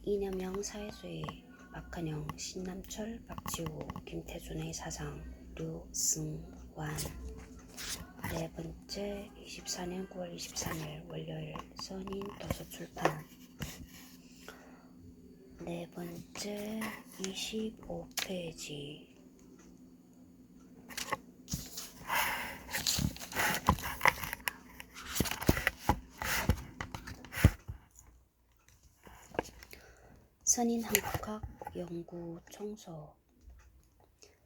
이념형 사회주의, 박헌영, 신남철, 박지우, 김태준의 사상, 류승완. 네 번째, 24년 9월 23일 월요일, 선인 도서출판. 네 번째, 25페이지. 선인 한국학 연구 총서.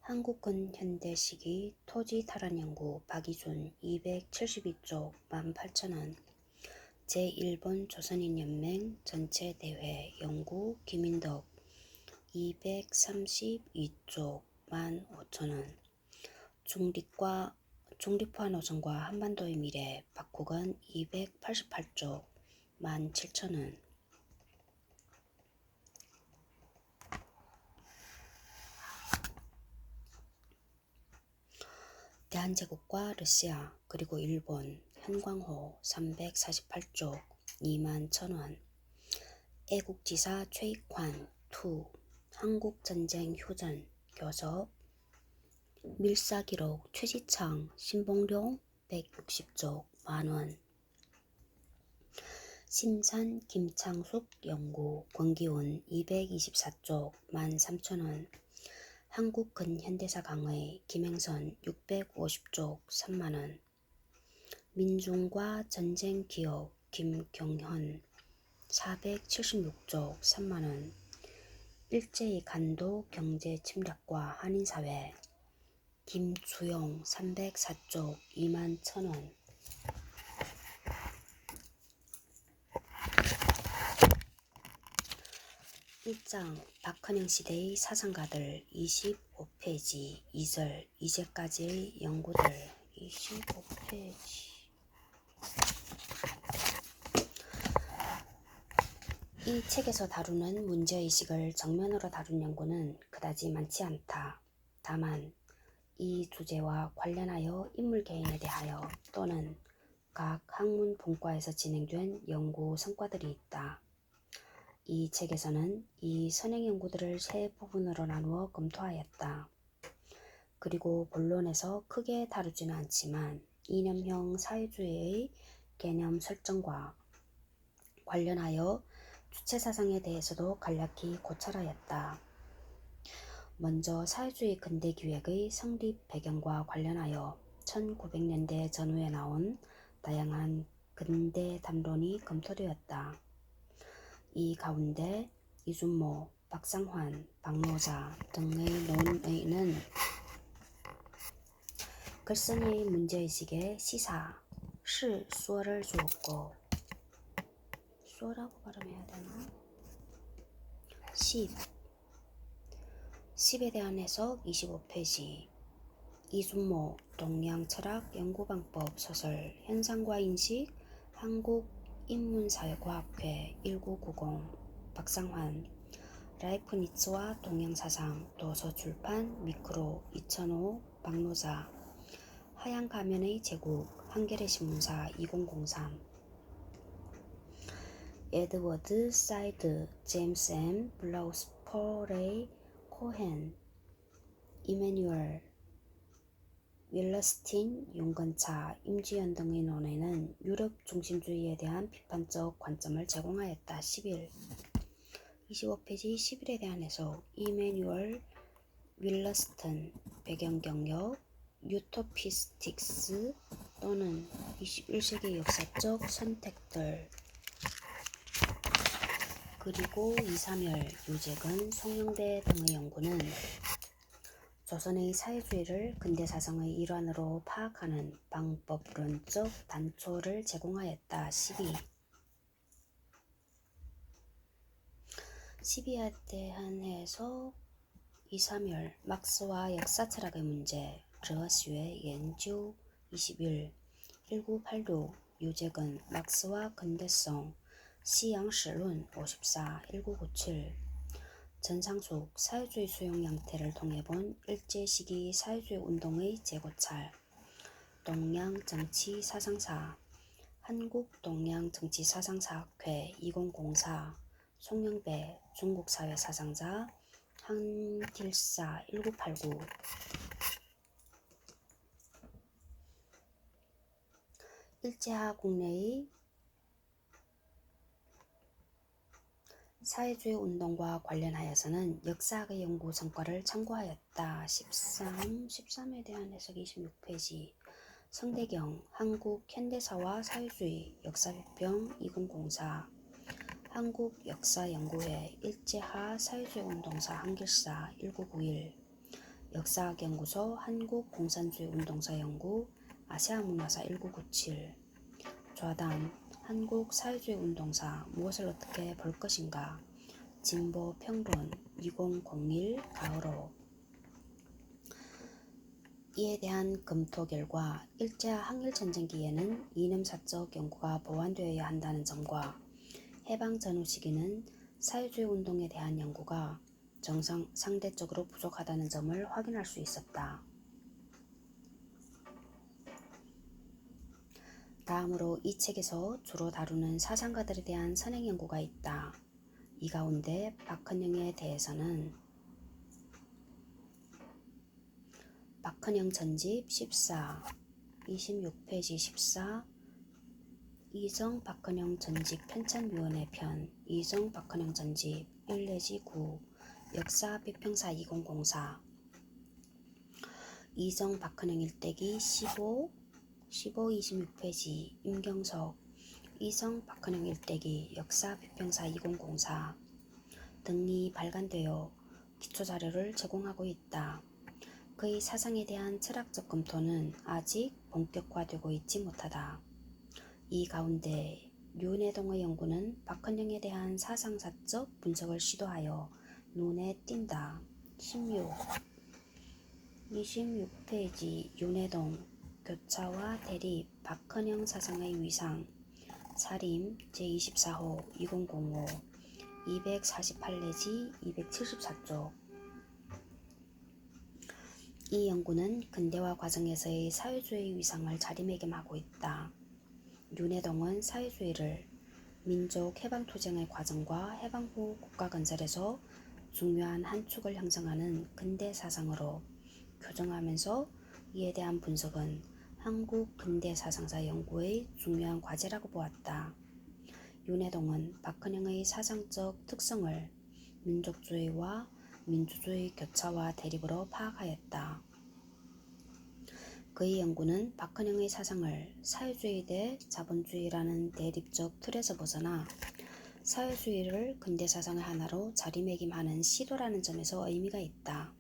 한국 근현대 시기 토지 탈환 연구 박이준 272쪽 18,000원. 제1번 조선인 연맹 전체 대회 연구 김인덕 232쪽 15,000원. 중립화 노선과 한반도의 미래 박국은 288쪽 17,000원. 대한제국과 러시아 그리고 일본 현광호 348쪽 21,000원. 애국지사 최익환 2 한국전쟁 휴전 교섭 밀사기록 최지창 신봉룡 160쪽 만원. 심산 김창숙 연구 권기훈 224쪽 13,000원. 한국 근현대사 강의 김행선 650쪽 3만원. 민중과 전쟁 기억 김경현 476쪽 3만원. 일제히 간도 경제 침략과 한인사회 김주용 304쪽 21,000원. 일장 박헌영 시대의 사상가들 25페이지 2절 이제까지의 연구들 25페이지. 이 책에서 다루는 문제의식을 정면으로 다룬 연구는 그다지 많지 않다. 다만 이 주제와 관련하여 인물 개인에 대하여 또는 각 학문 분과에서 진행된 연구 성과들이 있다. 이 책에서는 이 선행 연구들을 세 부분으로 나누어 검토하였다. 그리고 본론에서 크게 다루지는 않지만 이념형 사회주의의 개념 설정과 관련하여 주체사상에 대해서도 간략히 고찰하였다. 먼저 사회주의 근대기획의 성립 배경과 관련하여 1900년대 전후에 나온 다양한 근대 담론이 검토되었다. 이 가운데 이준모, 박상환, 박노자 등의 논의는 글쓴이의 문제의식에 시사, 시소를 주었고 소라고 발음해야 되나? 10에 대한 해석 25페이지. 이준모 동양철학 연구방법 소설 현상과 인식 한국인문사회과학회 1990. 박상환 라이프니츠와 동양사상 도서출판 미크로 2005. 박노자 하얀 가면의 제국 한겨레신문사 2003. 에드워드 사이드 제임스 M 블라우스포레이 코헨 이메뉴얼 윌러스틴 윤건차 임지연 등의 논의는 유럽 중심주의에 대한 비판적 관점을 제공하였다. 11. 25페이지 11에 대한 해석. 이메뉴얼 윌러스턴 배경 경력 유토피스틱스 또는 21세기 역사적 선택들. 그리고 이삼열, 유재근, 송영대 등의 연구는 조선의 사회주의를 근대사상의 일환으로 파악하는 방법론적 단초를 제공하였다. 12. 12에 대한 해석. 이삼열, 막스와 역사철학의 문제 러시의 연주 21. 1986. 유재근, 막스와 근대성 시양史论 54. 1997. 전상숙, 사회주의 수용 양태를 통해 본 일제시기 사회주의 운동의 재고찰 동양정치사상사 한국동양정치사상사학회 2004. 송영배 중국사회 사상자 한길사 1989 일제하 국내의 사회주의 운동과 관련하여서는 역사학의 연구 성과를 참고하였다. 13에 대한 해석 26페이지 성대경 한국 현대사와 사회주의 역사비평 2004 한국역사연구회 일제하 사회주의 운동사 한길사 1991 역사학연구소 한국공산주의 운동사 연구 아시아문화사 1997 좌담 한국 사회주의 운동사 무엇을 어떻게 볼 것인가 진보평론 2001 가을호 이에 대한 검토 결과 일제와 항일전쟁기에는 이념사적 연구가 보완되어야 한다는 점과 해방 전후 시기는 사회주의 운동에 대한 연구가 상대적으로 부족하다는 점을 확인할 수 있었다. 다음으로 이 책에서 주로 다루는 사상가들에 대한 선행 연구가 있다. 이 가운데 박헌영에 대해서는 박헌영 전집 14, 26페이지 14 이정 박헌영 전집 편찬위원회 편 이정 박헌영 전집 1-9 역사비평사 2004 이정 박헌영 일대기 15 26페이지 임경석 이정 박헌영 일대기 역사비평사 2004 등이 발간되어 기초자료를 제공하고 있다. 그의 사상에 대한 철학적 검토는 아직 본격화되고 있지 못하다. 이 가운데 윤회동의 연구는 박헌영에 대한 사상사적 분석을 시도하여 눈에 띈다. 26페이지 윤회동 교차와 대립 박헌영 사상의 위상 사림 제24호 2005 248 내지 274쪽 이 연구는 근대화 과정에서의 사회주의 위상을 자리매김하고 있다. 윤회동은 사회주의를 민족 해방투쟁의 과정과 해방 후 국가 건설에서 중요한 한 축을 형성하는 근대 사상으로 규정하면서 이에 대한 분석은 한국 근대 사상사 연구의 중요한 과제라고 보았다. 윤회동은 박헌영의 사상적 특성을 민족주의와 민주주의 교차와 대립으로 파악하였다. 그의 연구는 박헌영의 사상을 사회주의 대 자본주의라는 대립적 틀에서 벗어나 사회주의를 근대사상의 하나로 자리매김하는 시도라는 점에서 의미가 있다.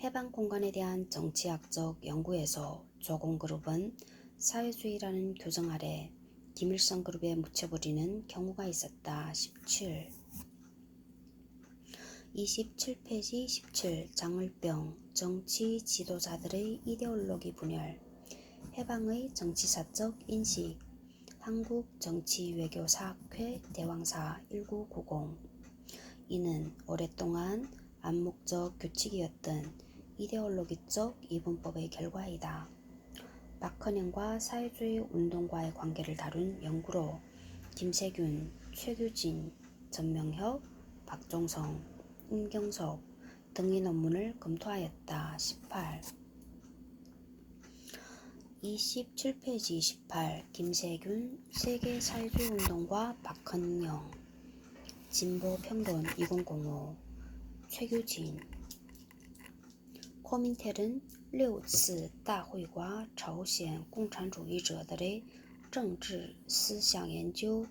해방 공간에 대한 정치학적 연구에서 조공그룹은 사회주의라는 교정 아래 김일성 그룹에 묻혀버리는 경우가 있었다. 27페이지 17 장을병 정치 지도자들의 이데올로기 분열 해방의 정치사적 인식 한국정치외교사학회 대왕사 1990 이는 오랫동안 암묵적 규칙이었던 이데올로기적 이분법의 결과이다. 박헌영과 사회주의 운동과의 관계를 다룬 연구로 김세균, 최규진, 전명혁, 박종성, 임경석 등의 논문을 검토하였다. 27페이지 28 김세균 세계사회주의운동과 박헌영 진보평론 2005 최규진 코민텔은 六次大会과朝鲜共产主义者들의政治思想研究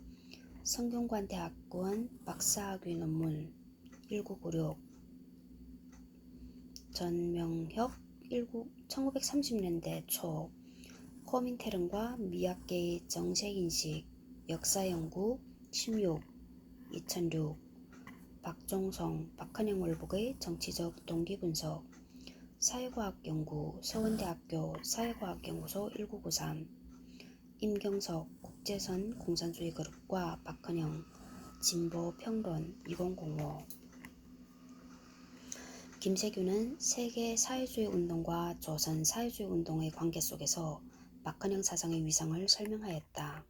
성균관대학원 박사학위 논문 1996 전명혁 1930년대 초 코민테른과 미학계의 정책인식 역사연구 16 2006 박종성 박헌영 월북의 정치적 동기분석 사회과학연구 서원대학교 사회과학연구소 1993 임경석 국제선 공산주의 그룹과 박헌영 진보평론 2005 김세균은 세계 사회주의 운동과 조선 사회주의 운동의 관계 속에서 박헌영 사상의 위상을 설명하였다.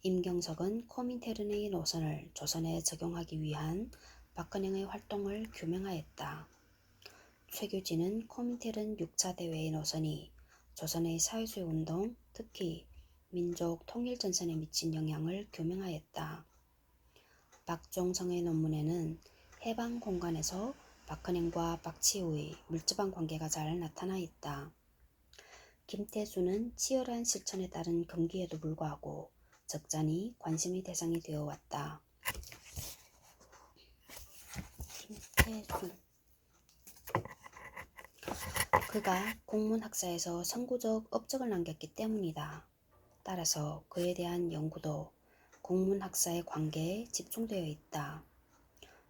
임경석은 코민테른의 노선을 조선에 적용하기 위한 박헌영의 활동을 규명하였다. 최규진은 코민테른 6차 대회의 노선이 조선의 사회주의 운동, 특히 민족 통일전선에 미친 영향을 규명하였다. 박종성의 논문에는 해방 공간에서 박헌영과 박치우의 밀접한 관계가 잘 나타나 있다. 김태수는 치열한 실천에 따른 금기에도 불구하고 적잖이 관심의 대상이 되어 왔다. 김태수. 그가 공문학사에서 선구적 업적을 남겼기 때문이다. 따라서 그에 대한 연구도 공문학사의 관계에 집중되어 있다.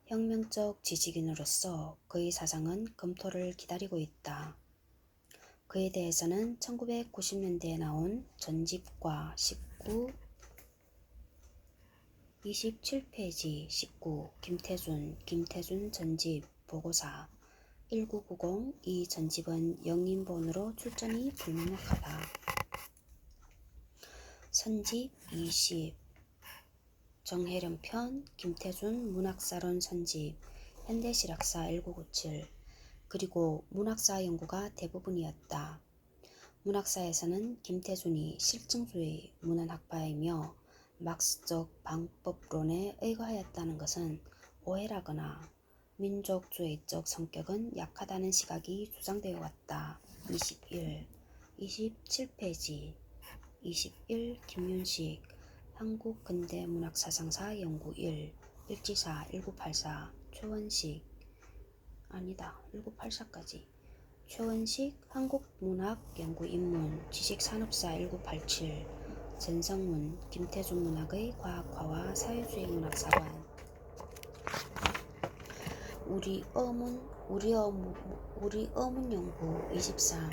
혁명적 지식인으로서 그의 사상은 검토를 기다리고 있다. 그에 대해서는 1990년대에 나온 전집과 19, 27페이지 19 김태준 전집 보고사 1990 이 전집은 영인본으로 출전이 불명확하다. 선집 20 정혜련편 김태준 문학사론 선집 현대실학사 1997 그리고 문학사 연구가 대부분이었다. 문학사에서는 김태준이 실증주의 문헌학파이며 막스적 방법론에 의거하였다는 것은 오해라거나 민족주의적 성격은 약하다는 시각이 주장되어 왔다. 27페이지 21 김윤식 한국근대문학사상사 연구 1 일지사 1984 최원식 1984까지 최원식 한국문학연구인문 지식산업사 1987 전성문 김태준 문학의 과학화와 사회주의 문학사관 우리 어문연구 23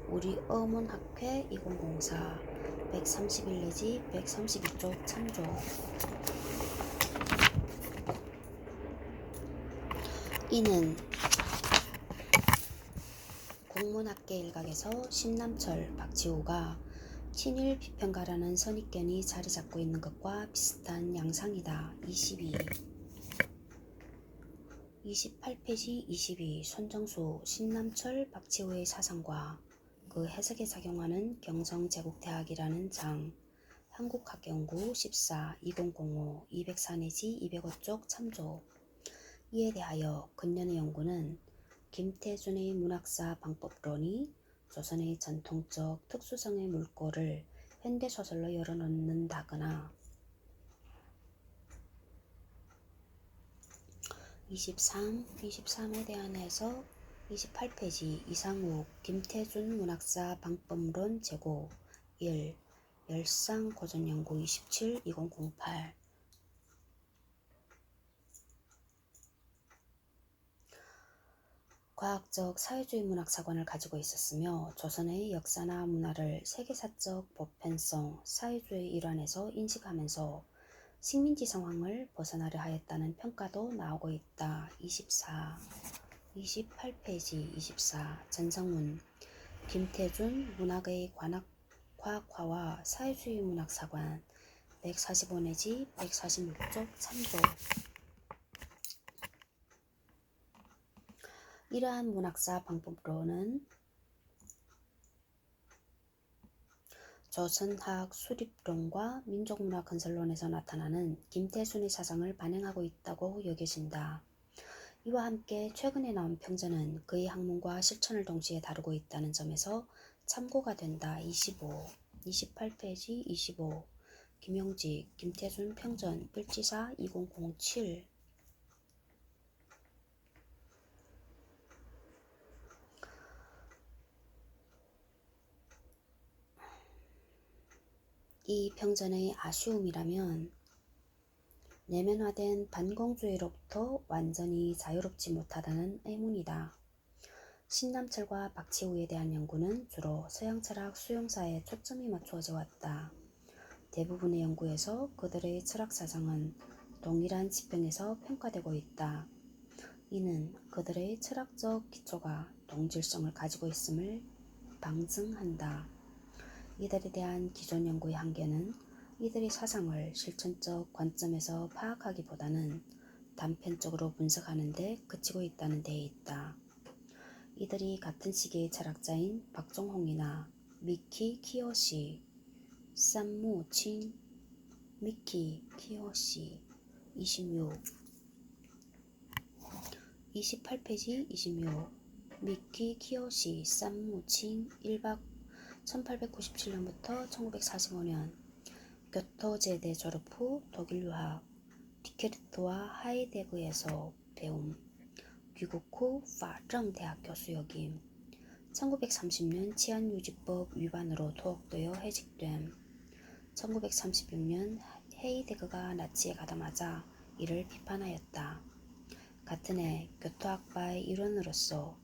우리 어문학회 2004 131 내지 132쪽 참조. 이는 국문학계 일각에서 신남철, 박지호가 친일 비평가라는 선입견이 자리 잡고 있는 것과 비슷한 양상이다. 28페이지 22 손정수, 신남철, 박지호의 사상과 그 해석에 작용하는 경성제국대학이라는 장 한국학연구 14 2005 204 내지 205쪽 참조. 이에 대하여 근년의 연구는 김태준의 문학사 방법론이 조선의 전통적 특수성의 물꼬를 현대소설로 열어놓는다거나 23에 대한 해석 28페이지 이상욱 김태준 문학사 방법론 제고 1 열상고전연구 27 2008 과학적 사회주의 문학사관을 가지고 있었으며 조선의 역사나 문화를 세계사적 보편성, 사회주의 일환에서 인식하면서 식민지 상황을 벗어나려 하였다는 평가도 나오고 있다. 28페이지 24 전성문 김태준 문학의 과학화와 사회주의 문학사관 145 내지 146쪽 참조. 이러한 문학사 방법론은 조선학 수립론과 민족문화 건설론에서 나타나는 김태준의 사상을 반영하고 있다고 여겨진다. 이와 함께 최근에 나온 평전은 그의 학문과 실천을 동시에 다루고 있다는 점에서 참고가 된다. 28페이지 25 김용직 김태준 평전 일지사 2007 이 평전의 아쉬움이라면 내면화된 반공주의로부터 완전히 자유롭지 못하다는 의문이다. 신남철과 박치우에 대한 연구는 주로 서양철학 수용사에 초점이 맞추어져 왔다. 대부분의 연구에서 그들의 철학 사상은 동일한 지평에서 평가되고 있다. 이는 그들의 철학적 기초가 동질성을 가지고 있음을 방증한다. 이들에 대한 기존 연구의 한계는 이들의 사상을 실천적 관점에서 파악하기보다는 단편적으로 분석하는 데 그치고 있다는 데에 있다. 이들이 같은 시기의 철학자인 박종홍이나 미키 키요시, 쌈무칭, 미키 키요시 26 28페이지 26 미키 키요시 쌈무칭 1박 1897년부터 1945년 교토제대 졸업 후 독일 유학 디케르트와 하이데그에서 배움 귀국 후 파정대학 교수 역임 1930년 치안유지법 위반으로 투옥되어 해직됨 1936년 헤이데그가 나치에 가담하자 이를 비판하였다. 같은 해 교토학파의 일원으로서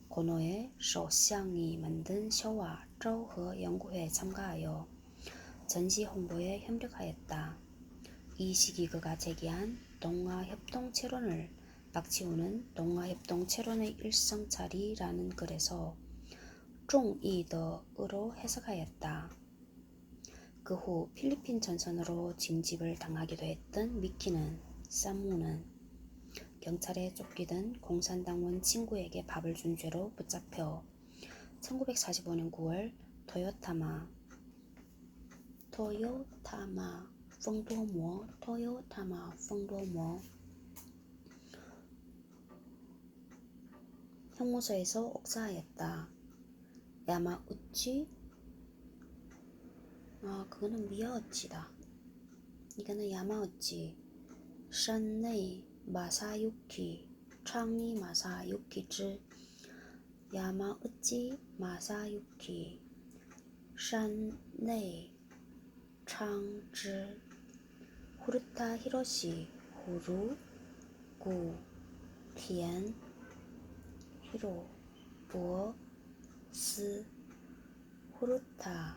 고노의 쇼샹이 만든 쇼와 저허 연구회에 참가하여 전시 홍보에 협력하였다. 이 시기 그가 제기한 동아협동체론을 박치우는 동아협동체론의 일성차리라는 글에서 종이더으로 해석하였다. 그 후 필리핀 전선으로 징집을 당하기도 했던 미키는 쌈무는 경찰에 쫓기던 공산당원 친구에게 밥을 준 죄로 붙잡혀 1945년 9월 토요타마 펑도모 형무소에서 옥사하였다. 야마우치 그거는 미야우치다. 이거는 야마우치 산네이 마사유키 창이 마사유키즈 야마우치 마사유키 산네이 창즈 후르타 히로시 후루 구田 히로 보 스 후르타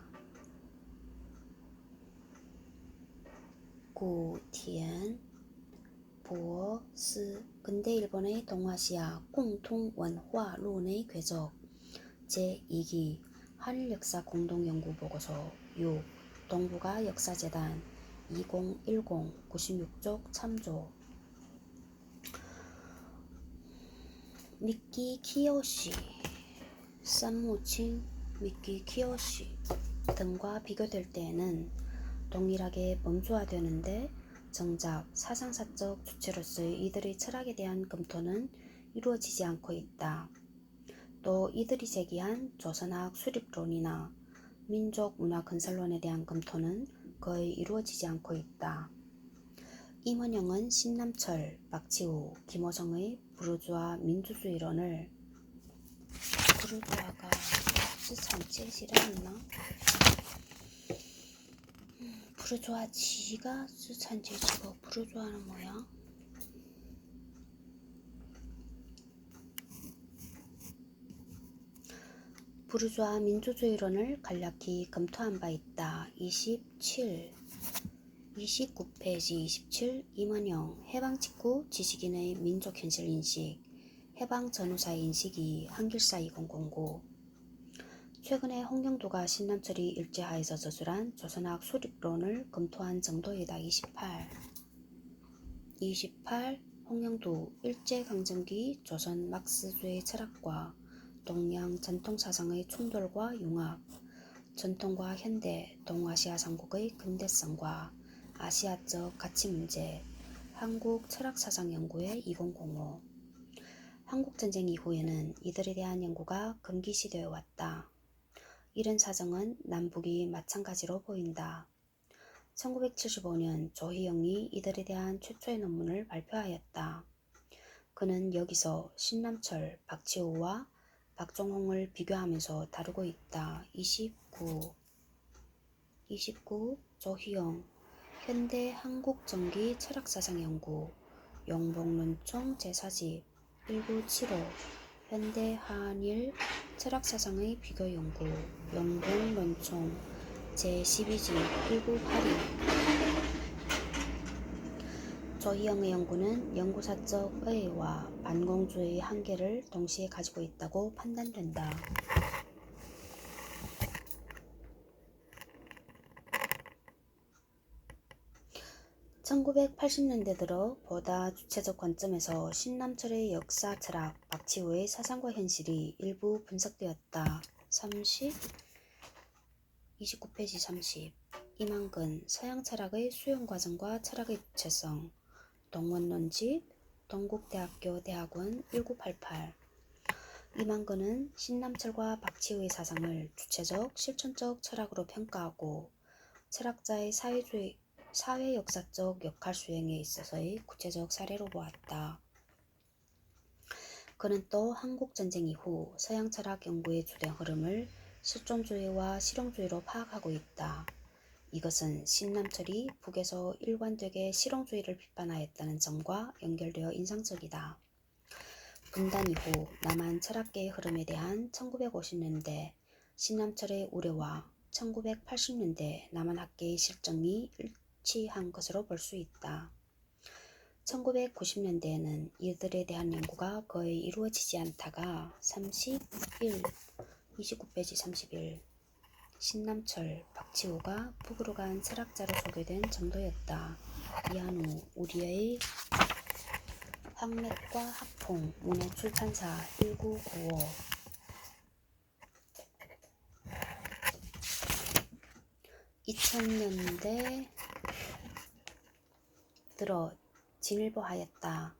구田 보 스 근대 일본의 동아시아 공통원화론의 궤적 제2기 한일역사 공동연구보고서 6 동북아 역사재단 2010 96쪽 참조 미키 키요시, 쌈무칭, 미키 키요시 등과 비교될 때에는 동일하게 범주화되는데 정작 사상사적 주체로서의 이들의 철학에 대한 검토는 이루어지지 않고 있다. 또 이들이 제기한 조선학 수립론이나 민족문화 건설론에 대한 검토는 거의 이루어지지 않고 있다. 임원영은 신남철, 박치우, 김호성의 부르주아 민주주의론을 부르주아가 쓰촨제시라했나? 부르주아 지가 쓰촨제시고 부르주아는 뭐야? 부르주아 민주주의론을 간략히 검토한 바 있다. 29페이지 27 임원영 해방 직후 지식인의 민족현실 인식 해방 전후사의 인식이 한길사 2009 최근에 홍영도가 신남철이 일제하에서 저술한 조선학 수립론을 검토한 정도이다. 28 홍영도 일제강점기 조선 막스주의 철학과 동양 전통사상의 충돌과 융합 전통과 현대 동아시아 삼국의 근대성과 아시아적 가치문제 한국 철학사상연구회 2005 한국전쟁 이후에는 이들에 대한 연구가 금기시되어 왔다. 이런 사정은 남북이 마찬가지로 보인다. 1975년 조희영이 이들에 대한 최초의 논문을 발표하였다. 그는 여기서 신남철, 박치우와 박종홍을 비교하면서 다루고 있다. 29 조희영 현대 한국전기 철학사상연구 영봉론총 제4집 1975 현대 한일 철학사상의 비교연구 영봉론총 제12집 1982 조희영의 연구는 연구사적 의의와 반공주의 한계를 동시에 가지고 있다고 판단된다. 1980년대 들어 보다 주체적 관점에서 신남철의 역사 철학, 박치호의 사상과 현실이 일부 분석되었다. 29페이지 30. 이만근, 서양 철학의 수용 과정과 철학의 주체성, 동원론집, 동국대학교 대학원 1988. 이만근은 신남철과 박치호의 사상을 주체적, 실천적 철학으로 평가하고 철학자의 사회 역사적 역할 수행에 있어서의 구체적 사례로 보았다. 그는 또 한국전쟁 이후 서양 철학 연구의 주된 흐름을 실존주의와 실용주의로 파악하고 있다. 이것은 신남철이 북에서 일관되게 실용주의를 비판하였다는 점과 연결되어 인상적이다. 분단 이후 남한 철학계의 흐름에 대한 1950년대 신남철의 우려와 1980년대 남한 학계의 실정이 일치한 것으로 볼 수 있다. 1990년대에는 이들에 대한 연구가 거의 이루어지지 않다가 29페이지 31. 신남철, 박치호가 북으로 간 철학자로 소개된 정도였다. 이한우, 우리의 황맥과 학풍, 문해출판사 1995. 2000년대 들어 진일보하였다.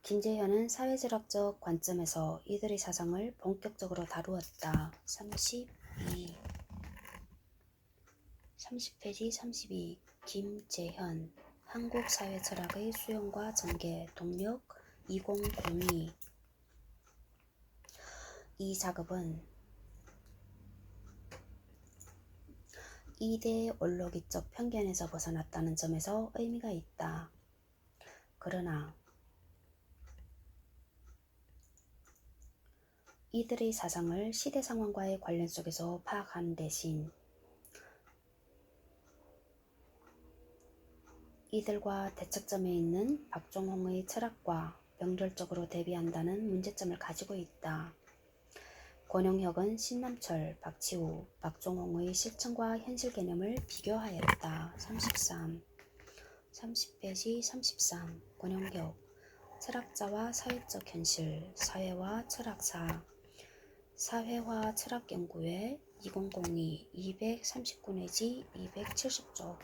김재현은 사회철학적 관점에서 이들의 사상을 본격적으로 다루었다. 30페이지 32. 김재현, 한국사회철학의 수용과 전개, 동력 2002. 이 작업은 이데올로기적 편견에서 벗어났다는 점에서 의미가 있다. 그러나 이들의 사상을 시대 상황과의 관련 속에서 파악하는 대신 이들과 대척점에 있는 박종홍의 철학과 명절적으로 대비한다는 문제점을 가지고 있다. 권영혁은 신남철, 박치호, 박종홍의 실천과 현실 개념을 비교하였다. 30페이지 33. 권영혁, 철학자와 사회적 현실, 사회와 철학사, 사회화 철학연구회 2002 239내지 270쪽.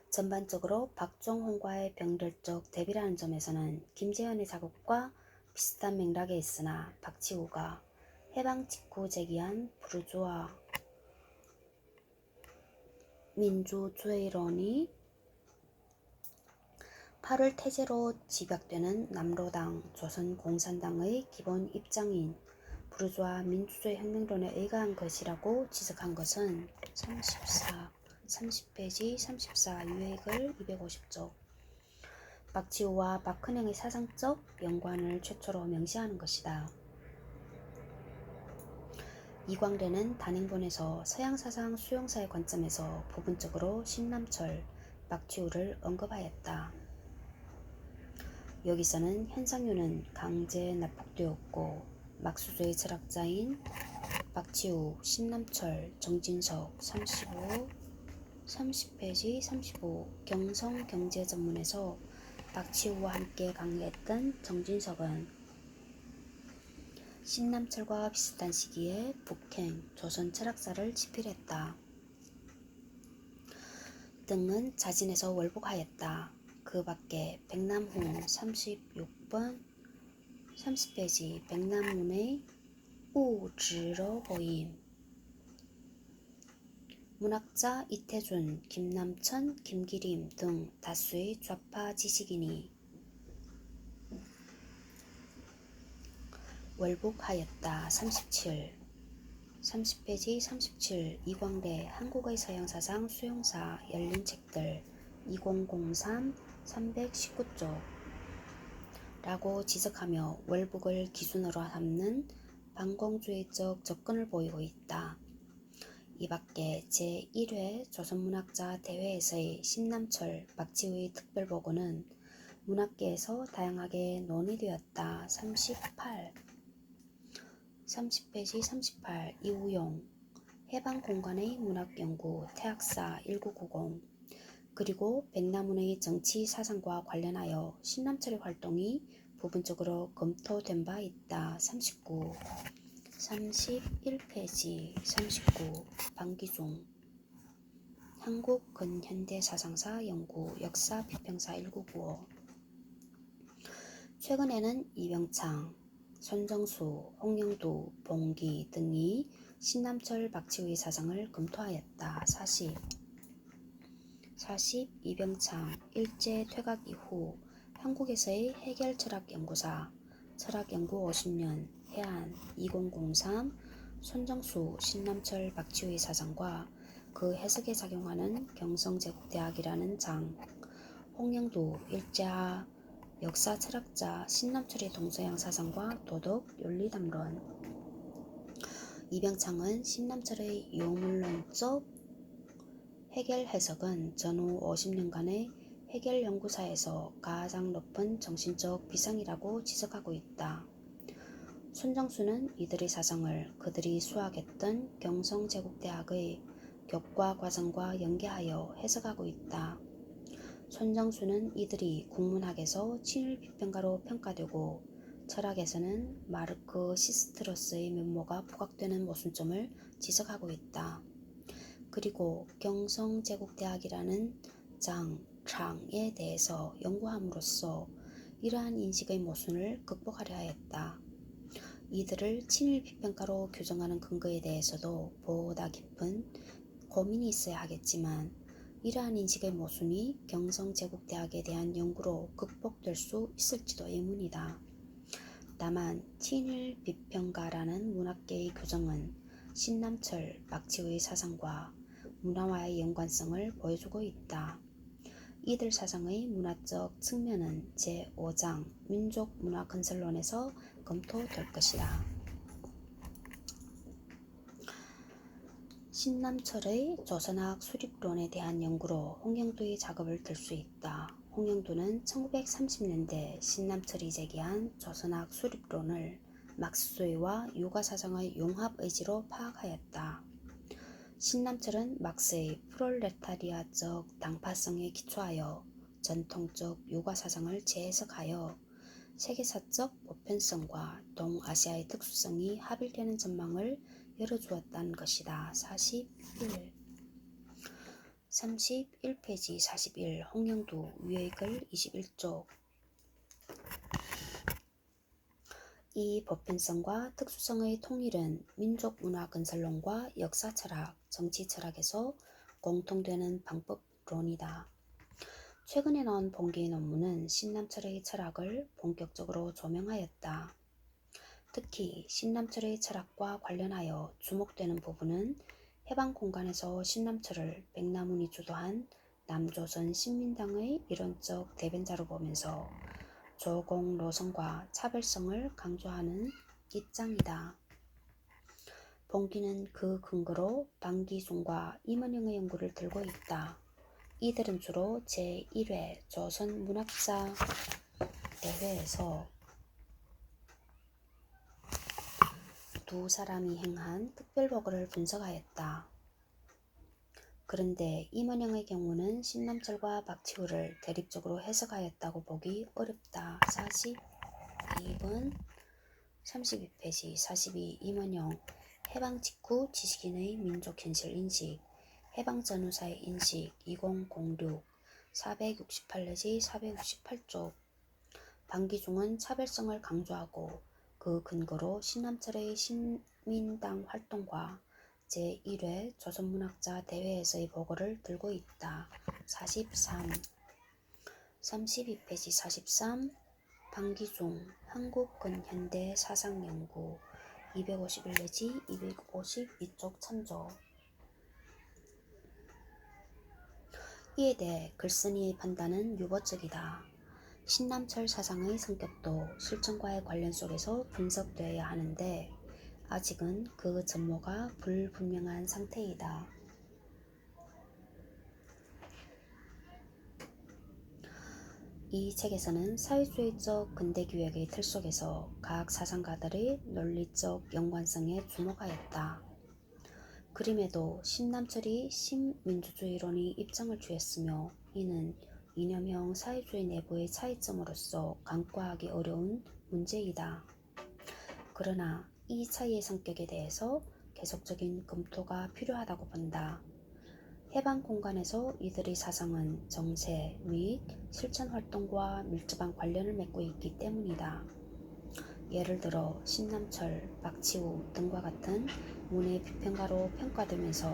전반적으로 박종홍과의 병렬적 대비라는 점에서는 김재현의 작업과 비슷한 맥락에 있으나 박치호가 해방 직후 제기한 부르주아 민주주의론이 8월 태제로 집약되는 남로당, 조선공산당의 기본 입장인 부르주아 민주주의 혁명론에 의거한 것이라고 지적한 것은 30페이지 34 유해글 250쪽. 박치호와 박헌영의 사상적 연관을 최초로 명시하는 것이다. 이광래는 단행본에서 서양사상 수용사의 관점에서 부분적으로 신남철, 박치호를 언급하였다. 여기서는 현상유는 강제 납북되었고 막수주의 철학자인 박치호, 신남철, 정진석 30페이지 35 경성경제전문에서 박치호와 함께 강의했던 정진석은 신남철과 비슷한 시기에 북행, 조선 철학사를 집필했다. 등은 자진해서 월북하였다. 그 밖에 백남훈 36번 30페이지 백남훈의 우즈로 보임, 문학자 이태준, 김남천, 김기림 등 다수의 좌파 지식인이 월북하였다. 30페이지 37 이광래 한국의 서양사상 수용사 열린 책들 2003 319쪽 라고 지적하며 월북을 기준으로 삼는 반공주의적 접근을 보이고 있다. 이 밖에 제1회 조선문학자 대회에서의 신남철, 박치호의 특별보고는 문학계에서 다양하게 논의되었다. 30페이지 38 이우용, 해방공간의 문학연구, 태학사 1990 그리고 백남훈의 정치 사상과 관련하여 신남철의 활동이 부분적으로 검토된 바 있다. 31페이지 39 방기중 한국 근현대 사상사 연구 역사 비평사 1995 최근에는 이병창, 손정수, 홍영도, 봉기 등이 신남철 박치우의 사상을 검토하였다. 40 이병창 일제 퇴각 이후 한국에서의 해결 철학 연구사 철학연구 50년 해안 2003 손정수 신남철 박치우의 사상과 그 해석에 작용하는 경성제국대학이라는 장 홍영도 일제하 역사 철학자 신남철의 동서양 사상과 도덕 윤리담론 이병창은 신남철의 요물론적 해결 해석은 전후 50년간의 해결 연구사에서 가장 높은 정신적 비상이라고 지적하고 있다. 손정수는 이들의 사상을 그들이 수학했던 경성제국대학의 교과 과정과 연계하여 해석하고 있다. 손정수는 이들이 국문학에서 친일 비평가로 평가되고 철학에서는 마르크시스트로서의 면모가 부각되는 모순점을 지적하고 있다. 그리고 경성제국대학이라는 장에 대해서 연구함으로써 이러한 인식의 모순을 극복하려 하였다. 이들을 친일 비평가로 규정하는 근거에 대해서도 보다 깊은 고민이 있어야 하겠지만 이러한 인식의 모순이 경성제국대학에 대한 연구로 극복될 수 있을지도 의문이다. 다만 친일 비평가라는 문학계의 규정은 신남철, 박치우의 사상과 문화와의 연관성을 보여주고 있다. 이들 사상의 문화적 측면은 제5장 민족문화건설론에서 검토될 것이다. 신남철의 조선학 수립론에 대한 연구로 홍영도의 작업을 들 수 있다. 홍영도는 1930년대 신남철이 제기한 조선학 수립론을 막스주의와 유가사상의 융합 의지로 파악하였다. 신남철은 막스의 프롤레타리아적 당파성에 기초하여 전통적 유가사상을 재해석하여 세계사적 보편성과 동아시아의 특수성이 합일되는 전망을 열어주었다는 것이다. 31페이지 41 홍영도 위의 글 21쪽 이 보편성과 특수성의 통일은 민족문화건설론과 역사철학, 정치철학에서 공통되는 방법론이다. 최근에 나온 봉기의 논문은 신남철의 철학을 본격적으로 조명하였다. 특히 신남철의 철학과 관련하여 주목되는 부분은 해방 공간에서 신남철을 백남훈이 주도한 남조선 신민당의 이론적 대변자로 보면서 조공 노선과 차별성을 강조하는 입장이다. 봉기는 그 근거로 방기중과 임원영의 연구를 들고 있다. 이들은 주로 제1회 조선문학자 대회에서 두 사람이 행한 특별보고를 분석하였다. 그런데 임원영의 경우는 신남철과 박치우를 대립적으로 해석하였다고 보기 어렵다. 42번 32페이지 42 임원영 해방 직후 지식인의 민족현실 인식 해방 전후사의 인식 2006 468-468쪽 방기중은 차별성을 강조하고 그 근거로 신남철의 신민당 활동과 제1회 조선문학자 대회에서의 보고를 들고 있다. 32페이지 43 방기중 한국 근현대 사상연구 251-252쪽 참조 이에 대해 글쓴이의 판단은 유보적이다. 신남철 사상의 성격도 실천과의 관련 속에서 분석되어야 하는데 아직은 그 전모가 불분명한 상태이다. 이 책에서는 사회주의적 근대기획의 틀 속에서 각 사상가들의 논리적 연관성에 주목하였다. 그림에도 신남철이 신민주주의론의 입장을 취했으며 이는 이념형 사회주의 내부의 차이점으로서 간과하기 어려운 문제이다. 그러나 이 차이의 성격에 대해서 계속적인 검토가 필요하다고 본다. 해방 공간에서 이들의 사상은 정세 및 실천 활동과 밀접한 관련을 맺고 있기 때문이다. 예를 들어 신남철, 박치우 등과 같은 문예 비평가로 평가되면서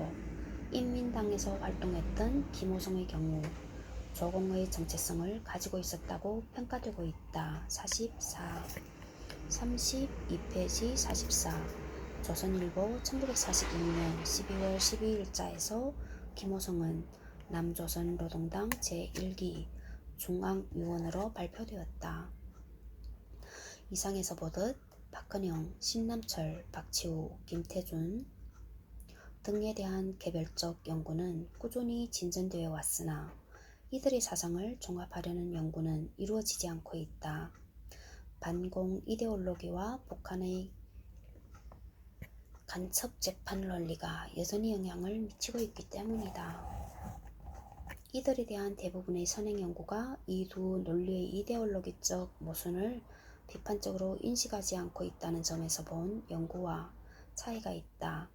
인민당에서 활동했던 김호성의 경우 조공의 정체성을 가지고 있었다고 평가되고 있다. 44, 32페이지 44 조선일보 1942년 12월 12일자에서 김호성은 남조선노동당 제1기 중앙위원으로 발표되었다. 이상에서 보듯 박헌영, 신남철, 박치우, 김태준 등에 대한 개별적 연구는 꾸준히 진전되어 왔으나 이들의 사상을 종합하려는 연구는 이루어지지 않고 있다. 반공 이데올로기와 북한의 간첩 재판 논리가 여전히 영향을 미치고 있기 때문이다. 이들에 대한 대부분의 선행 연구가 이 두 논리의 이데올로기적 모순을 비판적으로 인식하지 않고 있다는 점에서 본 연구와 차이가 있다.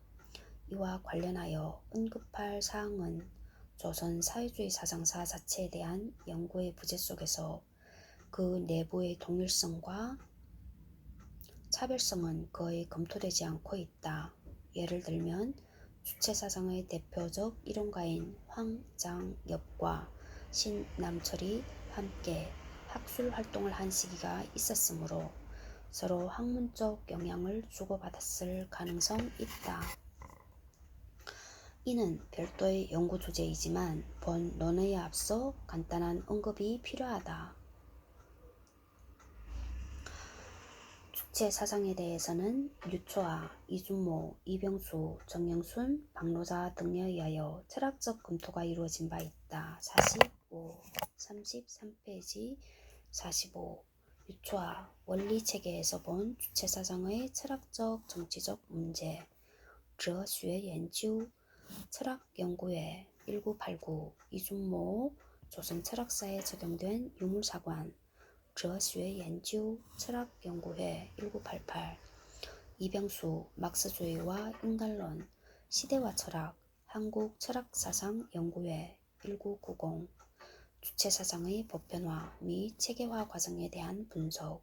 이와 관련하여 언급할 사항은 조선 사회주의 사상사 자체에 대한 연구의 부재 속에서 그 내부의 동일성과 차별성은 거의 검토되지 않고 있다. 예를 들면 주체사상의 대표적 이론가인 황장엽과 신남철이 함께 학술 활동을 한 시기가 있었으므로 서로 학문적 영향을 주고받았을 가능성이 있다. 이는 별도의 연구 주제이지만 본 논의에 앞서 간단한 언급이 필요하다. 주체 사상에 대해서는 유초아, 이준모, 이병수, 정영순, 박노자 등에 의하여 철학적 검토가 이루어진 바 있다. 45, 33페이지 45 유초아, 원리체계에서 본 주체 사상의 철학적 정치적 문제 哲学研究 철학연구회 1989 이준모, 조선 철학사에 적용된 유물사관 哲学研究 철학연구회 1988 이병수 막스주의와 인간론 시대와 철학 한국 철학사상 연구회 1990 주체사상의 보편화 및 체계화 과정에 대한 분석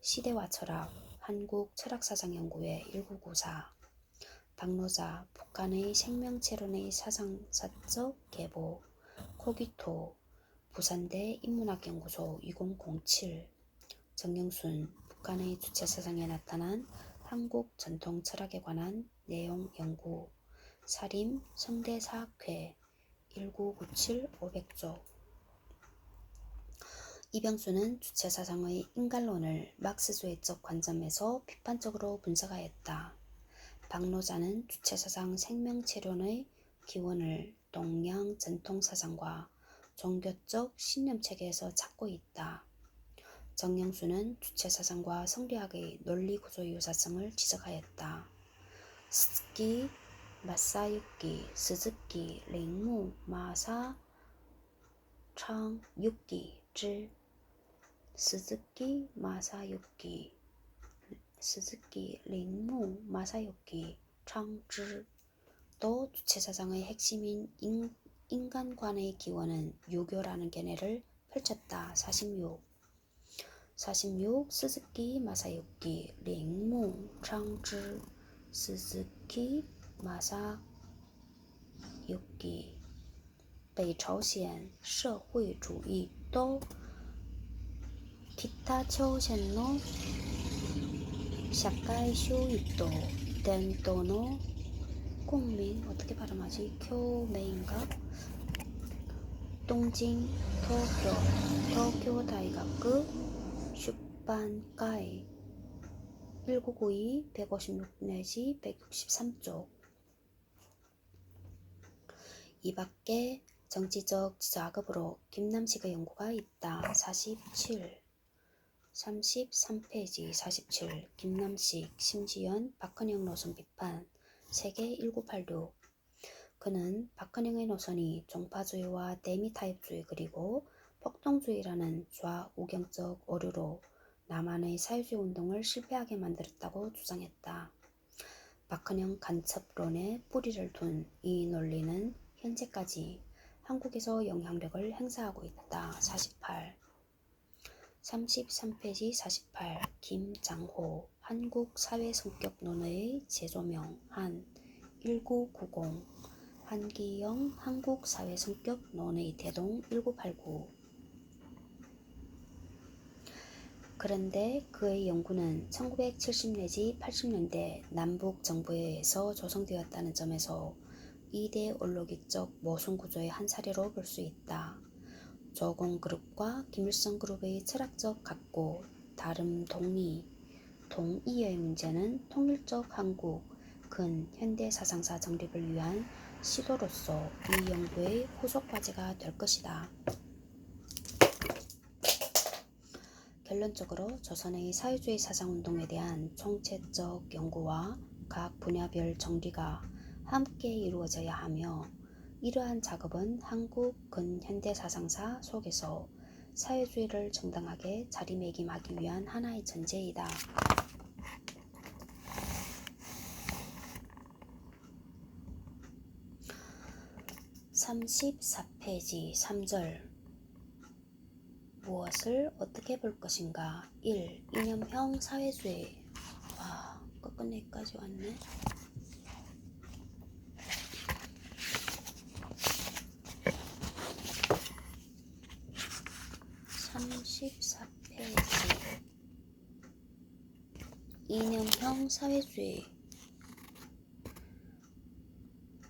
시대와 철학 한국 철학사상연구회 1994 박노자 북한의 생명체론의 사상사적 계보 코기토 부산대 인문학연구소 2007 정영순 북한의 주체사상에 나타난 한국 전통 철학에 관한 내용 연구 사림 성대사학회 1997 500쪽 이병수는 주체사상의 인간론을 막스주의적 관점에서 비판적으로 분석하였다. 박노자는 주체사상 생명체론의 기원을 동양 전통사상과 종교적 신념체계에서 찾고 있다. 정영수는 주체사상과 성리학의 논리구조 유사성을 지적하였다. 스즈키, 마사유키, 스즈키, 링무, 마사, 창, 유키, 즈 스즈키, 마사유키, 스즈키, 링무, 마사유키, 창,즈 또 주체사상의 핵심인 인간관의 기원은 유교라는 견해를 펼쳤다. 46 스즈키 마사유키 링무 창,즈 스즈키 마사유키 北朝鮮社会主義と北朝鮮の社会主義と伝統の국민 어떻게 발음하지? 교매인가? 동진 도쿄 다이가쿠 출판가에 1992 156 내지 163쪽 이 밖에 정치적 작업으로 김남식의 연구가 있다. 47 33페이지 47 김남식, 심지연, 박헌영 노선 비판 세계 1986 그는 박헌영의 노선이 종파주의와 대미타협주의 그리고 폭동주의라는 좌우경적 오류로 남한의 사회주의 운동을 실패하게 만들었다고 주장했다. 박헌영 간첩론에 뿌리를 둔 이 논리는 현재까지 한국에서 영향력을 행사하고 있다. 48. 33페이지 48. 김장호 한국사회성격론의 재조명 한 1990 한기영 한국사회성격론의 대동 1989. 그런데 그의 연구는 1970 내지 80년대 남북 정부에 의해서 조성되었다는 점에서 이대 올로기적 모순구조의 한 사례로 볼 수 있다. 조공그룹과 김일성그룹의 철학적 각고, 다름 동의의 문제는 통일적 한국, 근현대 사상사 정립을 위한 시도로서 이 연구의 후속과제가 될 것이다. 결론적으로 조선의 사회주의 사상운동에 대한 총체적 연구와 각 분야별 정리가 함께 이루어져야 하며 이러한 작업은 한국 근현대 사상사 속에서 사회주의를 정당하게 자리매김하기 위한 하나의 전제이다. 34페이지 3절 무엇을 어떻게 볼 것인가? 1. 이념형 사회주의. 와, 끝끝내기까지 왔네. 이념형 사회주의.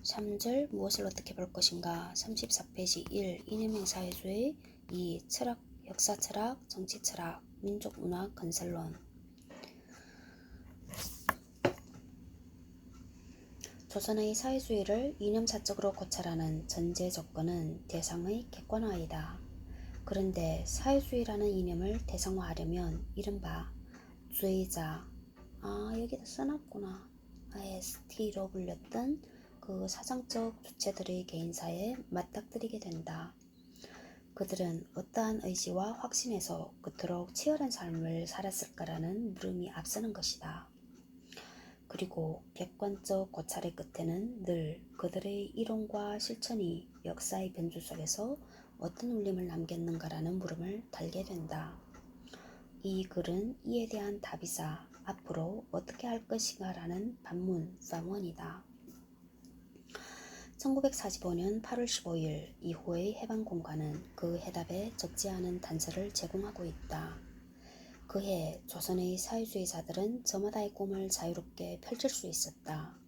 3절 무엇을 어떻게 볼 것인가? 34페이지 1. 이념형 사회주의. 2. 철학, 역사 철학, 정치 철학, 민족 문화 건설론. 조선의 사회주의를 이념사적으로 고찰하는 전제 조건은 대상의 객관화이다. 그런데 사회주의라는 이념을 대상화하려면 이른바 주의자, 여기다 써놨구나. IST로 불렸던 그 사상적 주체들의 개인사에 맞닥뜨리게 된다. 그들은 어떠한 의지와 확신에서 그토록 치열한 삶을 살았을까라는 물음이 앞서는 것이다. 그리고 객관적 고찰의 끝에는 늘 그들의 이론과 실천이 역사의 변주 속에서 어떤 울림을 남겼는가라는 물음을 달게 된다. 이 글은 이에 대한 답이자 앞으로 어떻게 할 것인가라는 반문이다. 1945년 8월 15일 이후의 해방공간은 그 해답에 적지 않은 단서를 제공하고 있다. 그해 조선의 사회주의자들은 저마다의 꿈을 자유롭게 펼칠 수 있었다.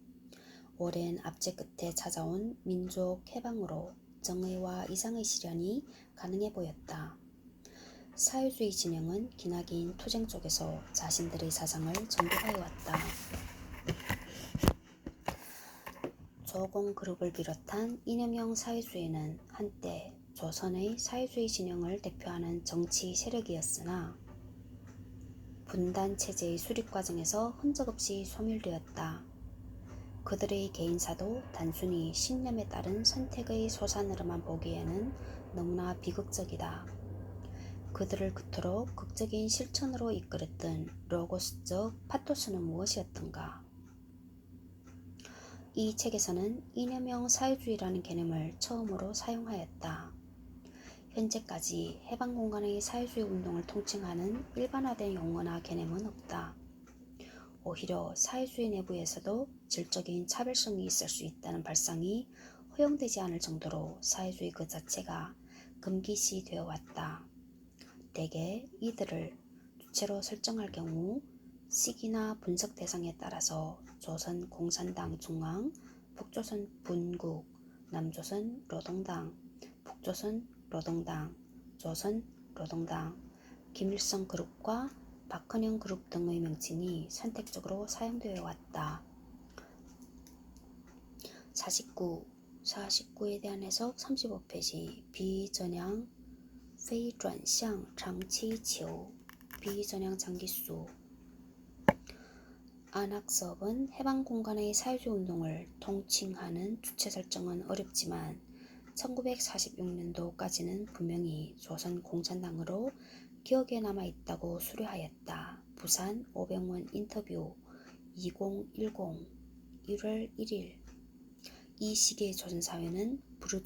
오랜 압제 끝에 찾아온 민족 해방으로 정의와 이상의 실현이 가능해 보였다. 사회주의 진영은 기나긴 투쟁 속에서 자신들의 사상을 전도해왔다. 조공그룹을 비롯한 이념형 사회주의는 한때 조선의 사회주의 진영을 대표하는 정치 세력이었으나 분단체제의 수립 과정에서 흔적 없이 소멸되었다. 그들의 개인사도 단순히 신념에 따른 선택의 소산으로만 보기에는 너무나 비극적이다. 그들을 그토록 극적인 실천으로 이끌었던 로고스적 파토스는 무엇이었던가? 이 책에서는 이념형 사회주의라는 개념을 처음으로 사용하였다. 현재까지 해방공간의 사회주의 운동을 통칭하는 일반화된 용어나 개념은 없다. 오히려 사회주의 내부에서도 질적인 차별성이 있을 수 있다는 발상이 허용되지 않을 정도로 사회주의 그 자체가 금기시 되어 왔다. 대개 이들을 주체로 설정할 경우 시기나 분석 대상에 따라서 조선 공산당 중앙, 북조선 분국, 남조선 노동당, 북조선 노동당, 조선 노동당, 김일성 그룹과 박헌영 그룹 등의 명칭이 선택적으로 사용되어 왔다. 49에 대한 해석 35페이지 비전향非转向长期球비전향 장기수 안학섭은 해방공간의 사회주의 운동을 통칭하는 주체 설정은 어렵지만 1946년도까지는 분명히 조선공산당으로 기억에 남아있다고 수료하였다. 부산 오병원 인터뷰 2010 1월 1일 이 시기의 조선사회는